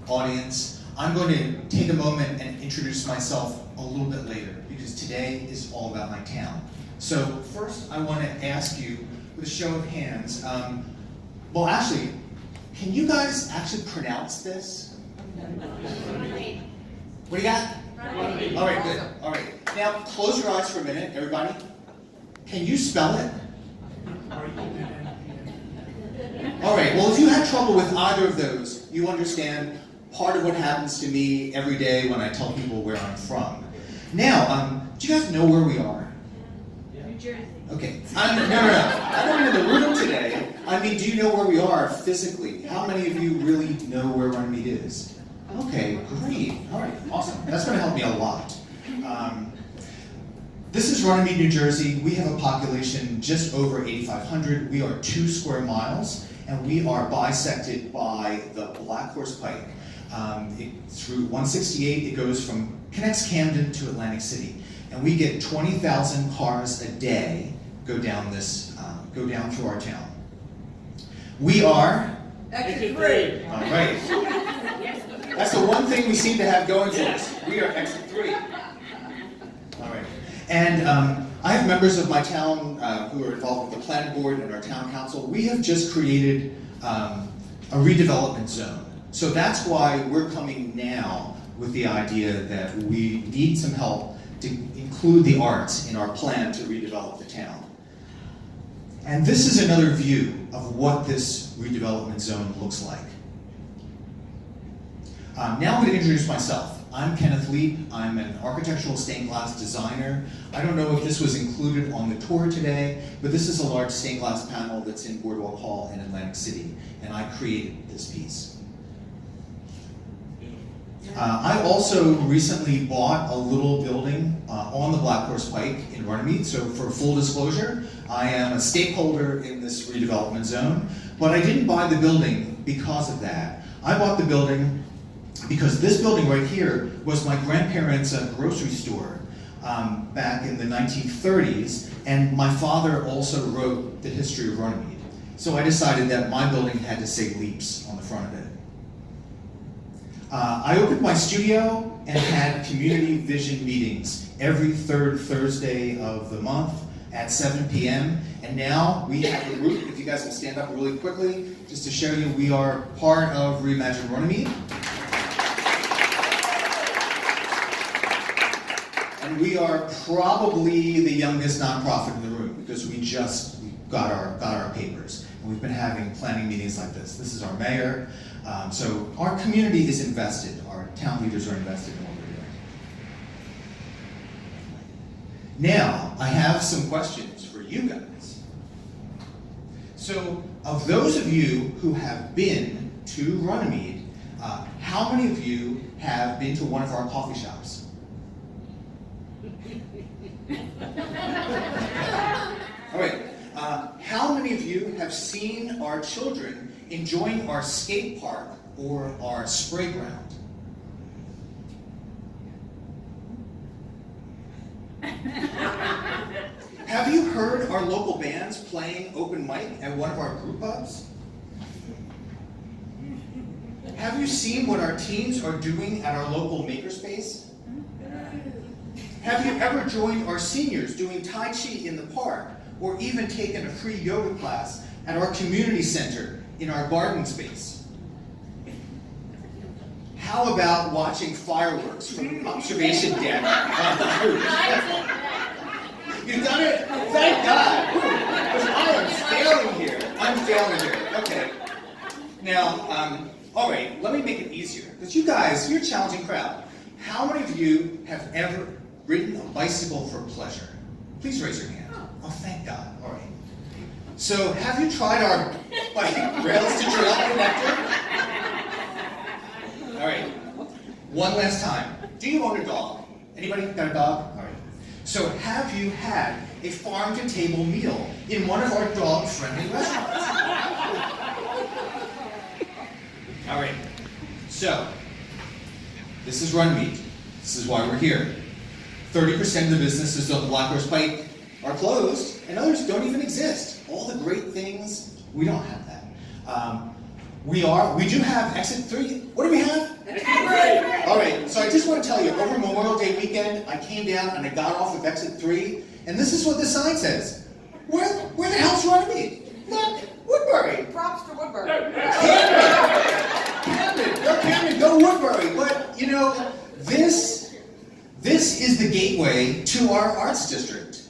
audience. I'm going to take a moment and introduce myself a little bit later, because today is all about my town. So first, I want to ask you, with a show of hands, well actually, can you guys actually pronounce this? What do you got? All right, good. All right. Now, close your eyes for a minute, everybody. Can you spell it? All right, well, if you had trouble with either of those, you understand part of what happens to me every day when I tell people where I'm from. Now, do you guys know where we are? New Jersey. Okay. No. I don't mean in the room today. I mean, do you know where we are physically? How many of you really know where Runnymede is? Okay, great. All right, awesome. That's going to help me a lot. This is Runnymede, New Jersey. We have a population just over 8,500. We are 2 square miles, and we are bisected by the Black Horse Pike. It's Route 168. It connects Camden to Atlantic City, and we get 20,000 cars a day go down through our town. We are Exit 3. all right. That's the one thing we seem to have going for us. We are Exit 3. All right. And I have members of my town who are involved with the planning board and our town council. We have just created a redevelopment zone. So that's why we're coming now with the idea that we need some help to include the arts in our plan to redevelop the town. And this is another view of what this redevelopment zone looks like. Now I'm going to introduce myself. I'm Kenneth Leap. I'm an architectural stained glass designer. I don't know if this was included on the tour today, but this is a large stained glass panel that's in Boardwalk Hall in Atlantic City, and I created this piece. I also recently bought a little building on the Black Horse Pike in Runnymede, so for full disclosure, I am a stakeholder in this redevelopment zone, but I didn't buy the building because of that. I bought the building because this building right here was my grandparents' grocery store back in the 1930s, and my father also wrote the history of Runnymede. So I decided that my building had to say Leaps on the front of it. I opened my studio and had community vision meetings every third Thursday of the month at 7 p.m. And now we have a group, if you guys will stand up really quickly, just to show you we are part of Reimagine Runnymede. And we are probably the youngest nonprofit in the room because we just got our papers. And we've been having planning meetings like this. This is our mayor. So our community is invested. Our town leaders are invested in what we're doing. Now, I have some questions for you guys. So, of those of you who have been to Runnymede, how many of you have been to one of our coffee shops? All right. How many of you have seen our children enjoying our skate park or our spray ground? Have you heard our local bands playing open mic at one of our group pubs? Have you seen what our teens are doing at our local makerspace? Have you ever joined our seniors doing Tai Chi in the park, or even taken a free yoga class at our community center in our garden space? How about watching fireworks from the observation deck? You've done it? Thank God! Because I am failing here. I'm failing here. Okay. Now, all right, let me make it easier. Because you guys, you're a challenging crowd. How many of you have ever ridden a bicycle for pleasure? Please raise your hand. Oh, thank God. All right. So, have you tried our bike rails to trail connector? All right. One last time. Do you own a dog? Anybody got a dog? All right. So, have you had a farm-to-table meal in one of our dog-friendly restaurants? All right. So, this is Runnymede. This is why we're here. 30% of the businesses on the Black Horse Pike are closed, and others don't even exist. All the great things, we don't have that. We do have Exit 3. What do we have? All right, so I just want to tell you, over Memorial Day weekend, I came down and I got off of exit 3, and this is what the sign says. Where the hell's Runnymede? Look, Woodbury. Props to Woodbury. Camden, go Woodbury. But, you know, this is the gateway to our arts district.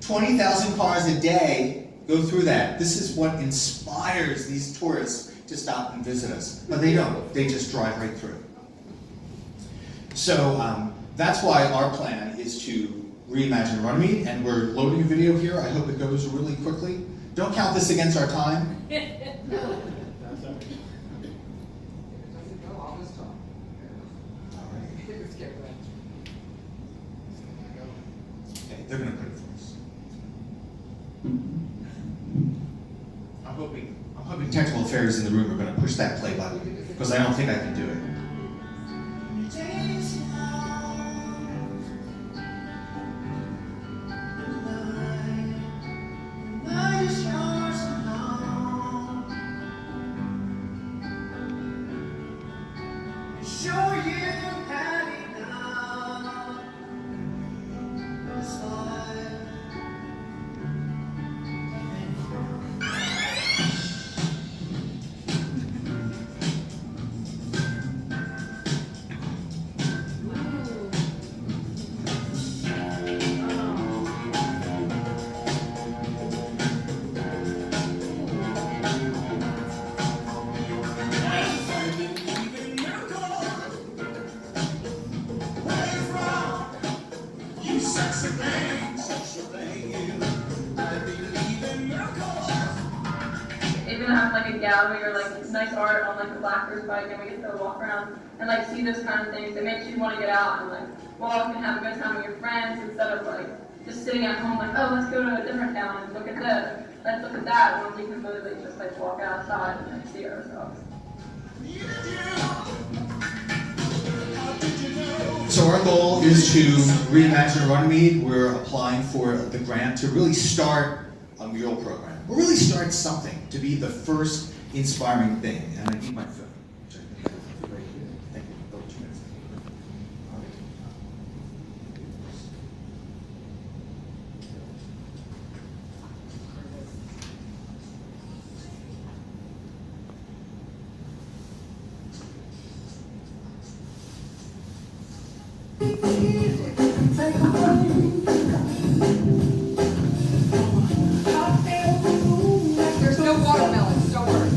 20,000 cars a day go through that. This is what inspires these tourists to stop and visit us. But they don't. They just drive right through. So that's why our plan is to reimagine Runnymede, and we're loading a video here. I hope it goes really quickly. Don't count this against our time. Okay, they're going to put it for us. I'm hoping technical affairs in the room are going to push that play button, because I don't think I can do it. Even have like a gallery or like nice art on like the Blackbird bike, and we get to walk around and like see those kind of things. It makes you want to get out and like walk and have a good time with your friends instead of like just sitting at home like, oh, let's go to a different town and look at this, let's look at that, when we can literally just like walk outside and like, see ourselves. So our goal is to reimagine Runnymede. We're applying for the grant to really start a mural program. We'll really start something to be the first inspiring thing. And I need my phone. Which I think is right here. Thank you. Oh, 2 minutes. All right. There's no watermelons, don't worry.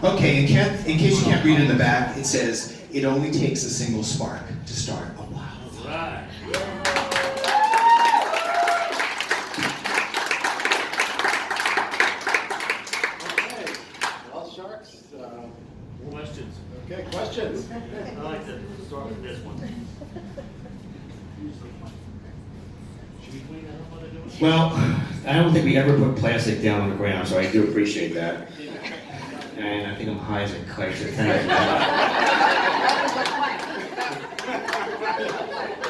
Okay, in case you can't read in the back, it says, it only takes a single spark to start a wildfire. Okay, well, Sharks, Questions? okay, questions? I like to start with this one. Should we clean that up while they're doing it? Well, I don't think we ever put plastic down on the ground, so I do appreciate that. And I think I'm high as a kite, so thank you.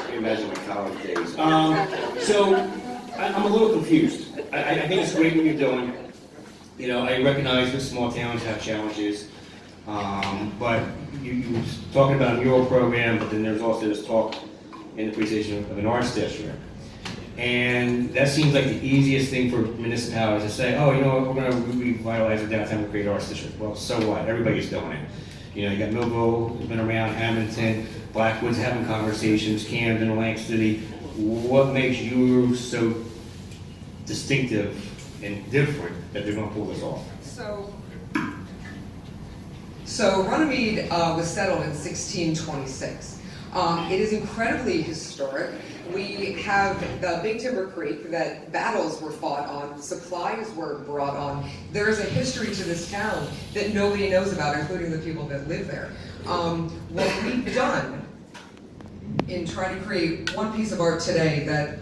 Can you imagine my college days? I'm a little confused. I think it's great what you're doing. You know, I recognize that small towns have challenges, but you were talking about a mural program, but then there's also this talk in the presentation of an arts district. And that seems like the easiest thing for municipalities to say, oh, you know what, we're going to revitalize our downtown and create arts district. Well, so what? Everybody's doing it. You know, you got Millville, who's been around, Hamilton, Blackwood's having conversations, Camden, Atlantic City. What makes you so distinctive and different that they're going to pull this off? So Runnymede was settled in 1626. It is incredibly historic. We have the Big Timber Creek that battles were fought on, supplies were brought on. There is a history to this town that nobody knows about, including the people that live there. What we've done in trying to create one piece of art today that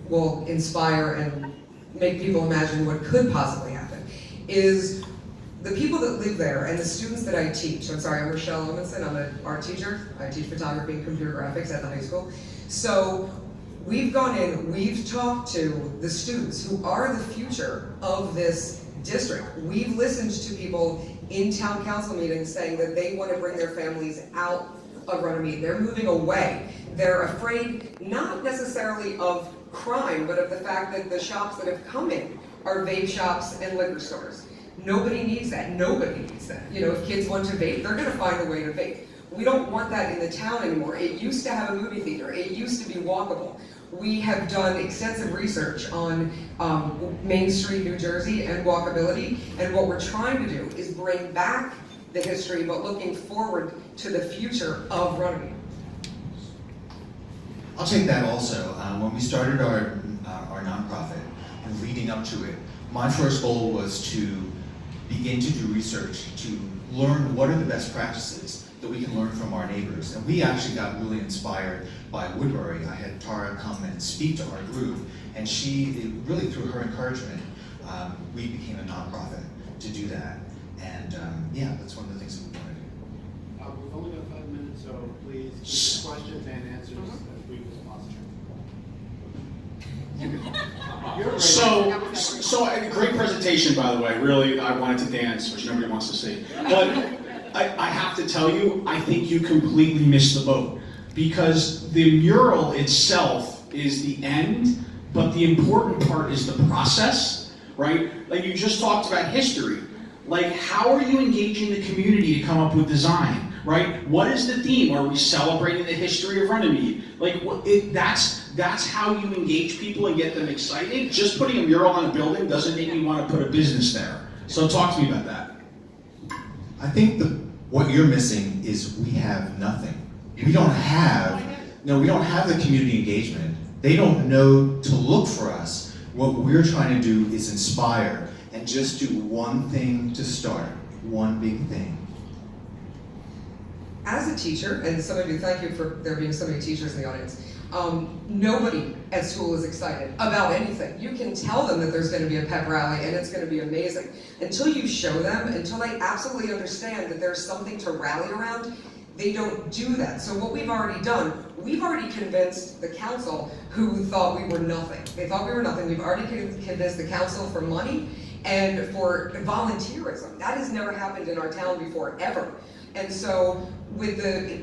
will inspire and make people imagine what could possibly happen is the people that live there and the students that I teach. I'm sorry, I'm Rochelle Omenson, I'm an art teacher. I teach photography and computer graphics at the high school. So we've gone in, we've talked to the students who are the future of this district. We've listened to people in town council meetings saying that they want to bring their families out of Runnymede. They're moving away. They're afraid not necessarily of crime, but of the fact that the shops that have come in are vape shops and liquor stores. Nobody needs that. Nobody needs that. You know, if kids want to vape, they're going to find a way to vape. We don't want that in the town anymore. It used to have a movie theater. It used to be walkable. We have done extensive research on Main Street, New Jersey, and walkability. And what we're trying to do is bring back the history, but looking forward to the future of Runnymede. I'll take that also. When we started our nonprofit and leading up to it, my first goal was to begin to do research, to learn what are the best practices that we can learn from our neighbors. And we actually got really inspired by Woodbury. I had Tara come and speak to our group, and she, really through her encouragement, we became a nonprofit to do that. And yeah, that's one of the things that we want to do. We've only got 5 minutes, so please keep your questions and answers as brief as possible. So a great presentation, by the way. Really, I wanted to dance, which nobody wants to see. But I have to tell you, I think you completely missed the boat. Because the mural itself is the end, but the important part is the process, right? Like you just talked about history. Like, how are you engaging the community to come up with design, right? What is the theme? Are we celebrating the history of Runnymede? Like, that's how you engage people and get them excited. Just putting a mural on a building doesn't make me want to put a business there. So talk to me about that. I think what you're missing is we have nothing. We don't have the community engagement. They don't know to look for us. What we're trying to do is inspire and just do one thing to start, one big thing. As a teacher, and some of you, thank you for there being so many teachers in the audience, nobody at school is excited about anything. You can tell them that there's going to be a pep rally and it's going to be amazing. Until you show them, until they absolutely understand that there's something to rally around, they don't do that. So what we've already done, we've already convinced the council who thought we were nothing. They thought we were nothing. We've already convinced the council for money and for volunteerism. That has never happened in our town before, ever. And so with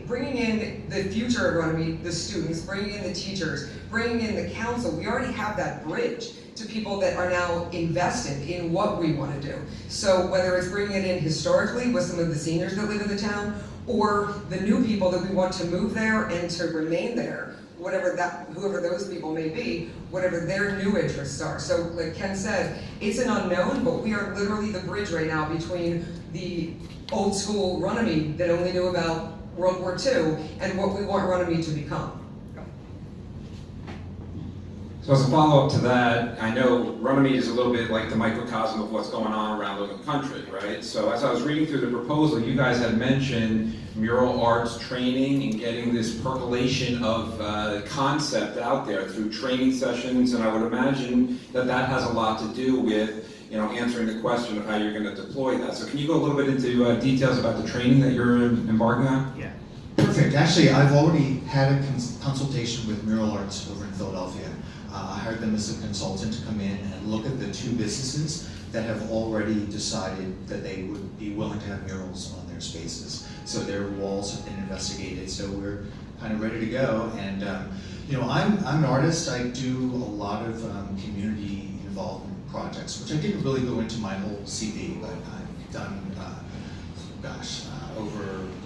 bringing in the future of Runnymede, the students, bringing in the teachers, bringing in the council, we already have that bridge to people that are now invested in what we want to do. So whether it's bringing it in historically with some of the seniors that live in the town, or the new people that we want to move there and to remain there, whoever those people may be, whatever their new interests are. So like Ken said, it's an unknown, but we are literally the bridge right now between the old school Runnymede that only knew about World War II and what we want Runnymede to become. So as a follow-up to that, I know Runnymede is a little bit like the microcosm of what's going on around the country, right? So as I was reading through the proposal, you guys had mentioned mural arts training and getting this percolation of concept out there through training sessions, and I would imagine that that has a lot to do with answering the question of how you're going to deploy that. So can you go a little bit into details about the training that you're embarking on? Yeah. Perfect. Actually, I've already had a consultation with Mural Arts over in Philadelphia. I hired them as a consultant to come in and look at the two businesses that have already decided that they would be willing to have murals on their spaces. So their walls have been investigated, so we're kind of ready to go. And I'm an artist. I do a lot of community involvement projects, which I didn't really go into my whole CV, but I've done,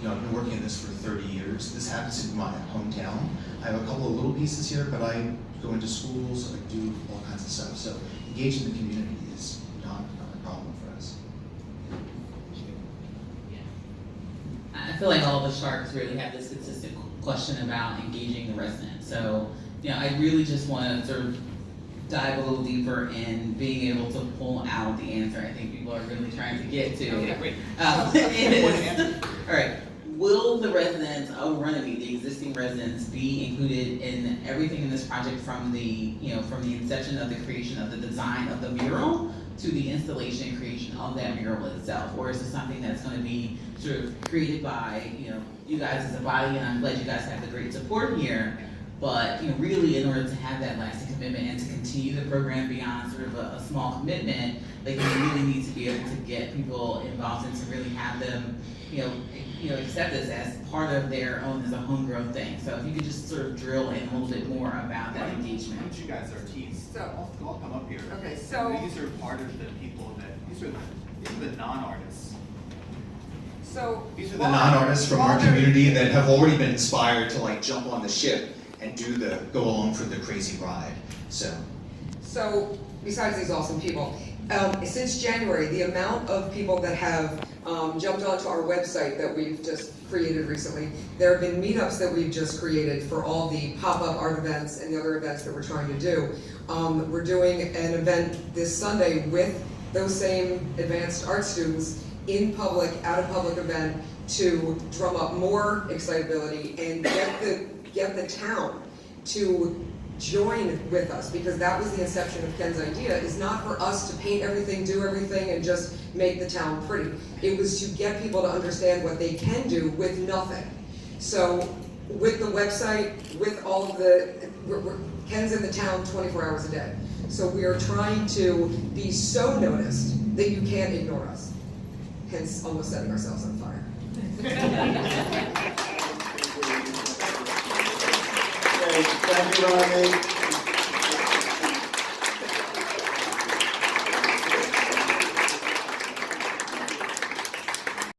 I've been working in this for 30 years. This happens in my hometown. I have a couple of little pieces here, but I go into schools, I do all kinds of stuff. So engaging the community is not a problem for us. I feel like all the sharks really have this consistent question about engaging the residents. So, I really just want to sort of dive a little deeper in being able to pull out the answer I think people are really trying to get to. All right. Will the residents of Runnymede, the existing residents, be included in everything in this project from the inception of the creation of the design of the mural to the installation and creation of that mural itself? Or is it something that's going to be sort of created by, you guys as a body, and I'm glad you guys have the great support here, but really in order to have that lasting commitment and to continue the program beyond sort of a small commitment, like you really need to be able to get people involved and to really have them, accept this as part of their own, as a homegrown thing. So if you could just sort of drill in a little bit more about that engagement. Once you guys are teased, So- I'll come up here. Okay, so- These are part of the people these are the non-artists. So These are the non-artists from our community that have already been inspired to jump on the ship and go along for the crazy ride. So besides these awesome people, since January, the amount of people that have jumped onto our website that we've just created recently, there have been meetups that we've just created for all the pop-up art events and the other events that we're trying to do. We're doing an event this Sunday with those same advanced art students in public, at a public event, to drum up more excitability and get the town to join with us, because that was the inception of Ken's idea, is not for us to paint everything, do everything, and just make the town pretty. It was to get people to understand what they can do with nothing. So with the website, with all of Ken's in the town 24 hours a day. So we are trying to be so noticed that you can't ignore us. Hence almost setting ourselves on fire. Thank you, Ronnie.